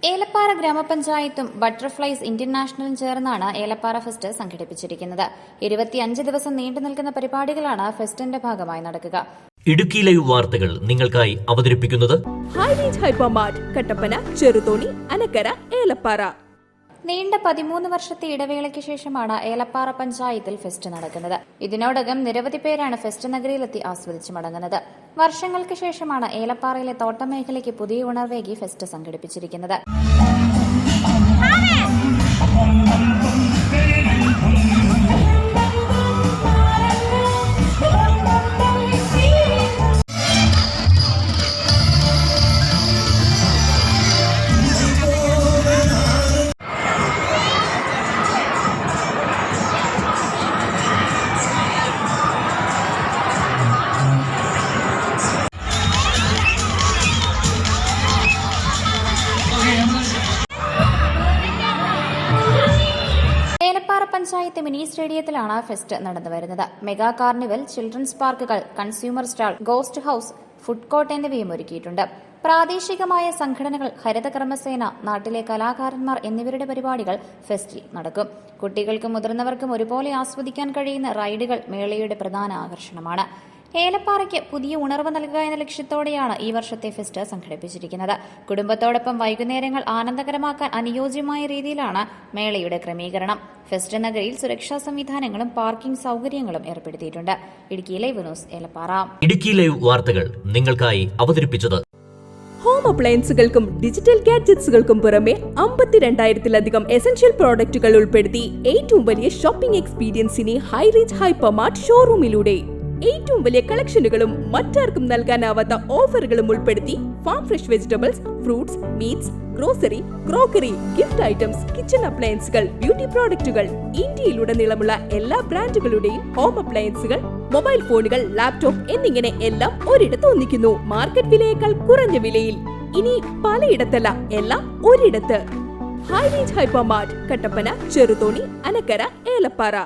Elappara ഗ്രാമപഞ്ചായത്തും butterflies ഇന്റർനാഷണലും ചേർന്നാണ് Elappara fest സംഘടിപ്പിച്ചിരിക്കുന്നത്. 25 ദിവസം നീണ്ടു നിൽക്കുന്ന പരിപാടികളാണ് ഫെസ്റ്റിന്റെ ഭാഗമായി നടക്കുക. ഇടുക്കി ലൈവ് വാർത്തകൾ നിങ്ങൾക്കായി അവതരിപ്പിക്കുന്നത് high Range hypermart Kattappana, Cheruthoni, Anakkara, Elappara. നീണ്ട 13 വർഷത്തെ ഇടവേളയ്ക്ക് ശേഷമാണ് ഏലപ്പാറ പഞ്ചായത്തിൽ ഫെസ്റ്റ് നടക്കുന്നത്. ഇതിനോടകം നിരവധി പേരാണ് ഫെസ്റ്റ് നഗരിയിലെത്തി ആസ്വദിച്ച് മടങ്ങുന്നത്. വർഷങ്ങൾക്ക് ശേഷമാണ് ഏലപ്പാറയിലെ തോട്ടമേഖലയ്ക്ക് പുതിയ ഉണർവേകി ഫെസ്റ്റ് സംഘടിപ്പിച്ചിരിക്കുന്നത്. ഏലപ്പാറ പഞ്ചായത്ത് മിനി സ്റ്റേഡിയത്തിലാണ് ഫെസ്റ്റ് നടന്നുവരുന്നത്. മെഗാ കാർണിവൽ, ചിൽഡ്രൻസ് പാർക്കുകൾ, consumer stall, ghost house, food court എന്നിവയും ഒരുക്കിയിട്ടുണ്ട്. പ്രാദേശികമായ സംഘടനകൾ, ഹരിത കർമ്മസേന, നാട്ടിലെ കലാകാരന്മാർ എന്നിവരുടെ പരിപാടികൾ ഫെസ്റ്റിൽ നടക്കും. കുട്ടികൾക്കും മുതിർന്നവർക്കും ഒരുപോലെ ആസ്വദിക്കാൻ കഴിയുന്ന റൈഡുകൾ മേളയുടെ പ്രധാന ആകർഷണമാണ്. ഏലപ്പാറയ്ക്ക് പുതിയ ഉണർവ് നൽകുക എന്ന ലക്ഷ്യത്തോടെയാണ് ഈ വർഷത്തെ ഫെസ്റ്റ് സംഘടിപ്പിച്ചിരിക്കുന്നത്. കുടുംബത്തോടൊപ്പം വൈകുന്നേരങ്ങൾ ആനന്ദകരമാക്കാൻ അനുയോജ്യമായ രീതിയിലാണ് മേളയുടെ ക്രമീകരണം. ഫെസ്റ്റ് നഗരിയിൽ സുരക്ഷാ സംവിധാനങ്ങളും പാർക്കിംഗ് സൌകര്യങ്ങളും ഏർപ്പെടുത്തിയിട്ടുണ്ട്. Idukki live news, Elappara. Idukki live വാർത്തകൾ നിങ്ങൾക്കായി അവതരിപ്പിച്ചത് ഹോം അപ്ലയൻസുകൾക്കും ഡിജിറ്റൽ ഗാഡ്ജറ്റ്സുകൾക്കും പുറമെ 52,000-ലധികം എസൻഷ്യൽ പ്രോഡക്റ്റുകൾ ഉൾപ്പെടുത്തി ഏറ്റവും വലിയ ഷോപ്പിംഗ് എക്സ്പീരിയൻസിനെ ഹൈ റേഞ്ച് ഹൈപ്പർമാർട്ട് ഷോറൂമിലൂടെ ഏറ്റവും വലിയ കളക്ഷനുകളും മറ്റാർക്കും നൽകാനാവാത്ത ഓഫറുകളും ഉൾപ്പെടുത്തി farm fresh vegetables, fruits, meats, grocery, crockery, gift items, kitchen അപ്ലയൻസുകൾ, ബ്യൂട്ടി പ്രോഡക്റ്റുകൾ, ഇന്ത്യയിലുടനീളമുള്ള എല്ലാ ബ്രാൻഡുകളുടെയും ഹോം അപ്ലയൻസുകൾ, മൊബൈൽ ഫോണുകൾ, ലാപ്ടോപ്പ് എന്നിങ്ങനെ എല്ലാം ഒരിടത്ത് ഒന്നിക്കുന്നു. മാർക്കറ്റ് വിലയേക്കാൾ കുറഞ്ഞ വിലയിൽ. ഇനി പലയിടത്തല്ല, എല്ലാം ഒരിടത്ത്. High Range hypermart Kattappana, Cheruthoni, Anakkara, Elappara.